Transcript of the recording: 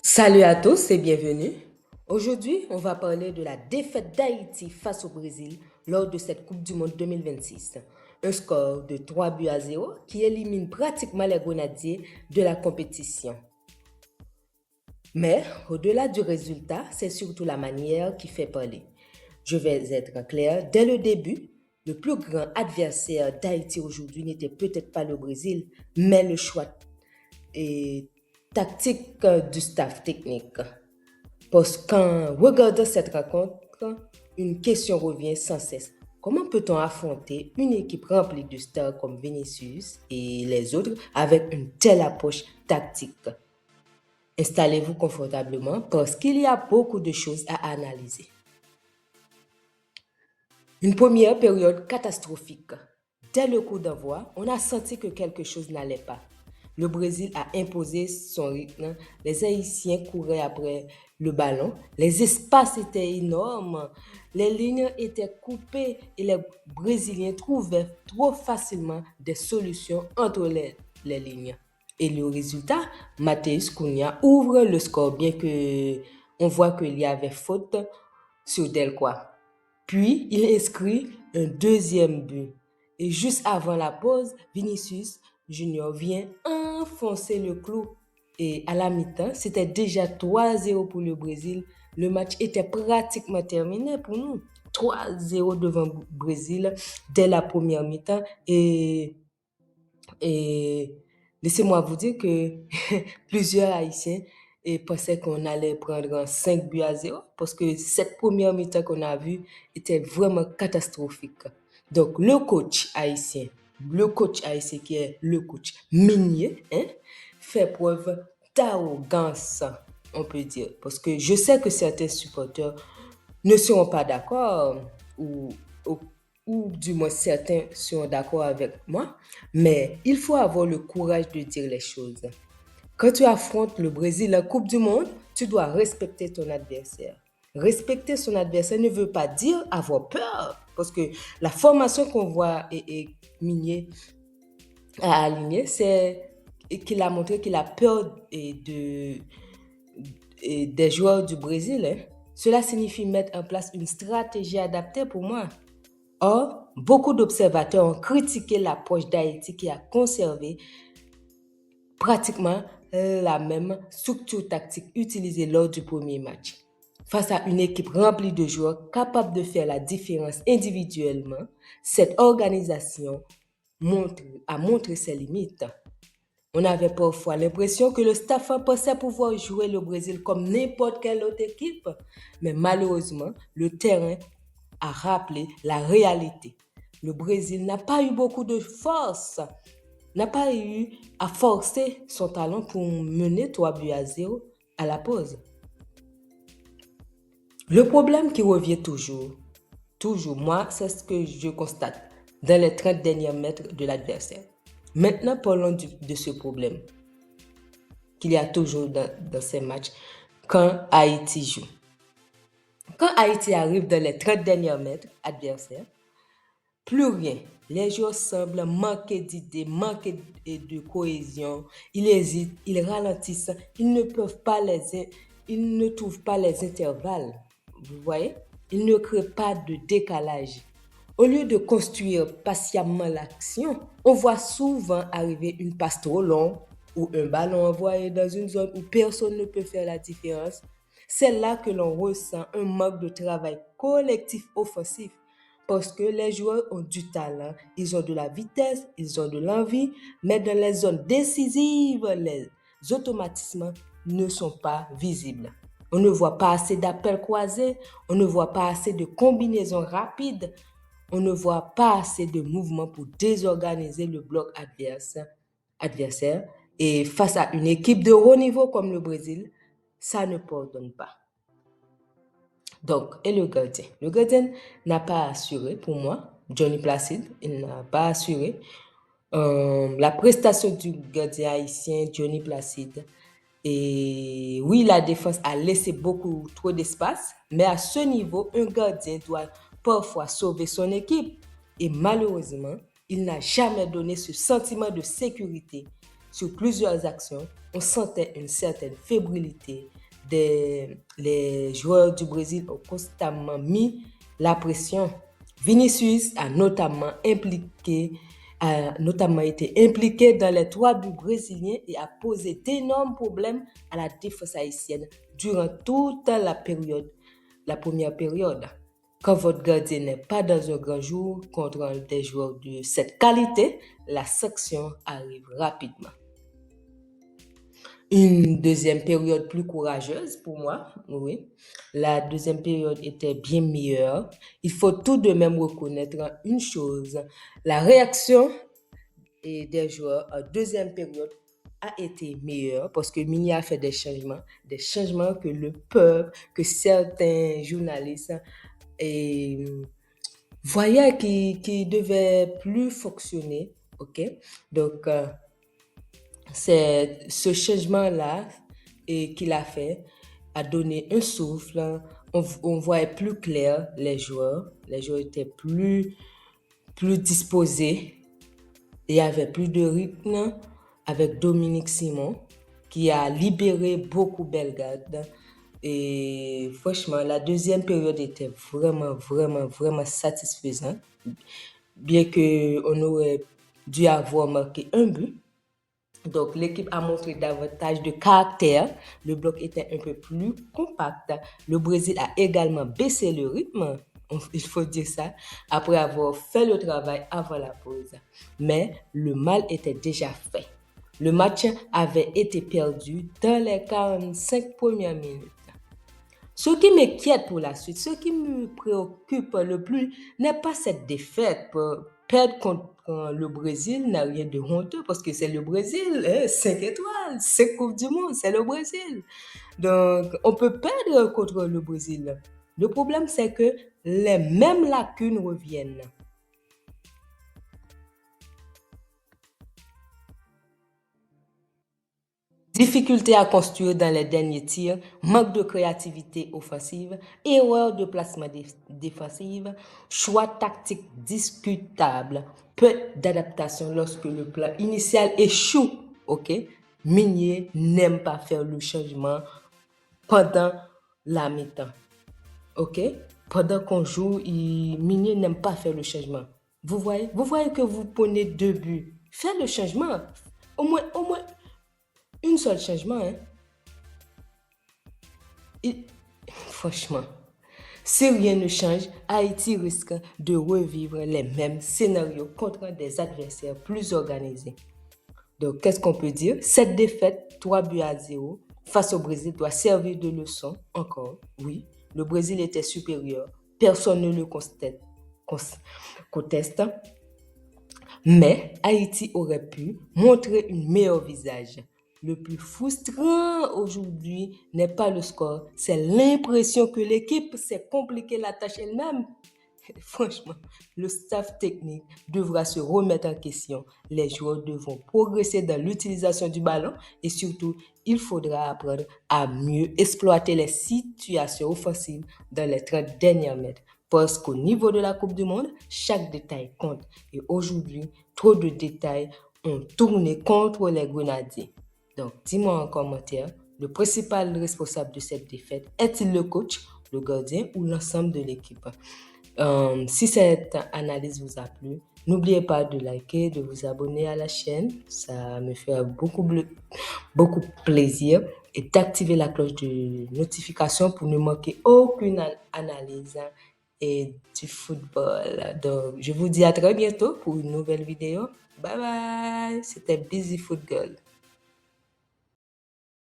Salut à tous et bienvenue. Aujourd'hui, on va parler de la défaite d'Haïti face au Brésil lors de cette Coupe du Monde 2026. Un score de 3-0 qui élimine pratiquement les Grenadiers de la compétition. Mais au-delà du résultat, c'est surtout la manière qui fait parler. Je vais être clair, dès le début, le plus grand adversaire d'Haïti aujourd'hui n'était peut-être pas le Brésil, mais le choix et tactique du staff technique. Parce qu'en regardant cette rencontre, une question revient sans cesse. Comment peut-on affronter une équipe remplie de stars comme Vinicius et les autres avec une telle approche tactique? Installez-vous confortablement parce qu'il y a beaucoup de choses à analyser. Une première période catastrophique. Dès le coup d'envoi, on a senti que quelque chose n'allait pas. Le Brésil a imposé son rythme, les Haïtiens couraient après le ballon, les espaces étaient énormes, les lignes étaient coupées et les Brésiliens trouvaient trop facilement des solutions entre les lignes. Et le résultat, Matheus Cunha ouvre le score bien que on voit qu'il y avait faute sur Delcroix. Puis, il inscrit un deuxième but. Et juste avant la pause, Vinicius Junior vient enfoncer le clou. Et à la mi-temps, c'était déjà 3-0 pour le Brésil. Le match était pratiquement terminé pour nous. 3-0 devant le Brésil dès la première mi-temps. Et laissez-moi vous dire que plusieurs Haïtiens pensaient qu'on allait prendre 5-0 parce que cette première mi-temps qu'on a vue était vraiment catastrophique. Donc, le coach haïtien qui est le coach minier, fait preuve d'arrogance, on peut dire. Parce que je sais que certains supporters ne seront pas d'accord ou du moins certains seront d'accord avec moi, mais il faut avoir le courage de dire les choses. Quand tu affrontes le Brésil en Coupe du Monde, tu dois respecter ton adversaire. Respecter son adversaire ne veut pas dire avoir peur, parce que la formation qu'on voit et Minier a alignée, c'est qu'il a montré qu'il a peur des joueurs du Brésil. Cela signifie mettre en place une stratégie adaptée pour moi. Or, beaucoup d'observateurs ont critiqué l'approche d'Haïti qui a conservé pratiquement la même structure tactique utilisée lors du premier match. Face à une équipe remplie de joueurs capables de faire la différence individuellement, cette organisation a montré ses limites. On avait parfois l'impression que le staff pensait pouvoir jouer le Brésil comme n'importe quelle autre équipe, mais malheureusement, le terrain a rappelé la réalité. Le Brésil n'a pas eu beaucoup de force, n'a pas eu à forcer son talent pour mener 3-0 à la pause. Le problème qui revient toujours, moi, c'est ce que je constate dans les 30 derniers mètres de l'adversaire. Maintenant, parlons de ce problème qu'il y a toujours dans ces matchs quand Haïti joue. Quand Haïti arrive dans les 30 derniers mètres adversaires, plus rien. Les joueurs semblent manquer d'idées, manquer de cohésion. Ils hésitent, ils ralentissent, ils ne trouvent pas les intervalles. Vous voyez? Ils ne créent pas de décalage. Au lieu de construire patiemment l'action, on voit souvent arriver une passe trop longue ou un ballon envoyé dans une zone où personne ne peut faire la différence. C'est là que l'on ressent un manque de travail collectif offensif. Parce que les joueurs ont du talent, ils ont de la vitesse, ils ont de l'envie, mais dans les zones décisives, les automatismes ne sont pas visibles. On ne voit pas assez d'appels croisés, on ne voit pas assez de combinaisons rapides, on ne voit pas assez de mouvements pour désorganiser le bloc adversaire. Et face à une équipe de haut niveau comme le Brésil, ça ne pardonne pas. Donc, et le gardien? Le gardien n'a pas assuré, pour moi, Johnny Placide, il n'a pas assuré la prestation du gardien haïtien Johnny Placide. Et oui, la défense a laissé beaucoup trop d'espace, mais à ce niveau, un gardien doit parfois sauver son équipe. Et malheureusement, il n'a jamais donné ce sentiment de sécurité. sur plusieurs actions, on sentait une certaine fébrilité. Les joueurs du Brésil ont constamment mis la pression. Vinicius a notamment été impliqué dans les 3 buts brésiliens et a posé d'énormes problèmes à la défense haïtienne durant toute la première période. Quand votre gardien n'est pas dans un grand jour contre des joueurs de cette qualité, la sanction arrive rapidement. Une deuxième période plus courageuse pour moi, oui. La deuxième période était bien meilleure. Il faut tout de même reconnaître une chose. La réaction des joueurs en deuxième période a été meilleure parce que Mini a fait des changements que le peuple, que certains journalistes voyaient qui devaient plus fonctionner. Ok, donc c'est ce changement-là qu'il a fait a donné un souffle. On voyait plus clair les joueurs étaient plus disposés. Il y avait plus de rythme avec Dominique Simon qui a libéré beaucoup Bellegarde. Et franchement, la deuxième période était vraiment satisfaisante. Bien qu'on aurait dû avoir marqué un but. Donc, l'équipe a montré davantage de caractère. Le bloc était un peu plus compact. Le Brésil a également baissé le rythme, il faut dire ça, après avoir fait le travail avant la pause. Mais le mal était déjà fait. Le match avait été perdu dans les 45 premières minutes. Ce qui m'inquiète pour la suite, ce qui me préoccupe le plus n'est pas cette défaite. Perdre contre le Brésil n'a rien de honteux parce que c'est le Brésil, 5 étoiles, 5 Coupes du Monde, c'est le Brésil. Donc, on peut perdre contre le Brésil. Le problème, c'est que les mêmes lacunes reviennent. Difficulté à construire dans les derniers tirs, manque de créativité offensive, erreur de placement défensif, choix tactique discutable, peu d'adaptation lorsque le plan initial échoue. Ok, Meunier n'aime pas faire le changement pendant la mi-temps. Ok, pendant qu'on joue, Meunier n'aime pas faire le changement. Vous voyez que vous prenez 2 buts. Faites le changement. Au moins un seul changement. Franchement, si rien ne change, Haïti risque de revivre les mêmes scénarios contre des adversaires plus organisés. Donc, qu'est-ce qu'on peut dire? Cette défaite, 3-0, face au Brésil doit servir de leçon encore. Oui, le Brésil était supérieur. Personne ne le conteste. Mais Haïti aurait pu montrer un meilleur visage. Le plus frustrant aujourd'hui n'est pas le score, c'est l'impression que l'équipe s'est compliqué la tâche elle-même. Franchement, le staff technique devra se remettre en question. Les joueurs devront progresser dans l'utilisation du ballon et surtout, il faudra apprendre à mieux exploiter les situations offensives dans les 30 derniers mètres. Parce qu'au niveau de la Coupe du Monde, chaque détail compte. Et aujourd'hui, trop de détails ont tourné contre les Grenadiers. Donc, dis-moi en commentaire, le principal responsable de cette défaite est-il le coach, le gardien ou l'ensemble de l'équipe? Si cette analyse vous a plu, n'oubliez pas de liker, de vous abonner à la chaîne, ça me fait beaucoup plaisir, et d'activer la cloche de notification pour ne manquer aucune analyse du football. Donc, je vous dis à très bientôt pour une nouvelle vidéo. Bye bye, c'était Busy Foot Girl.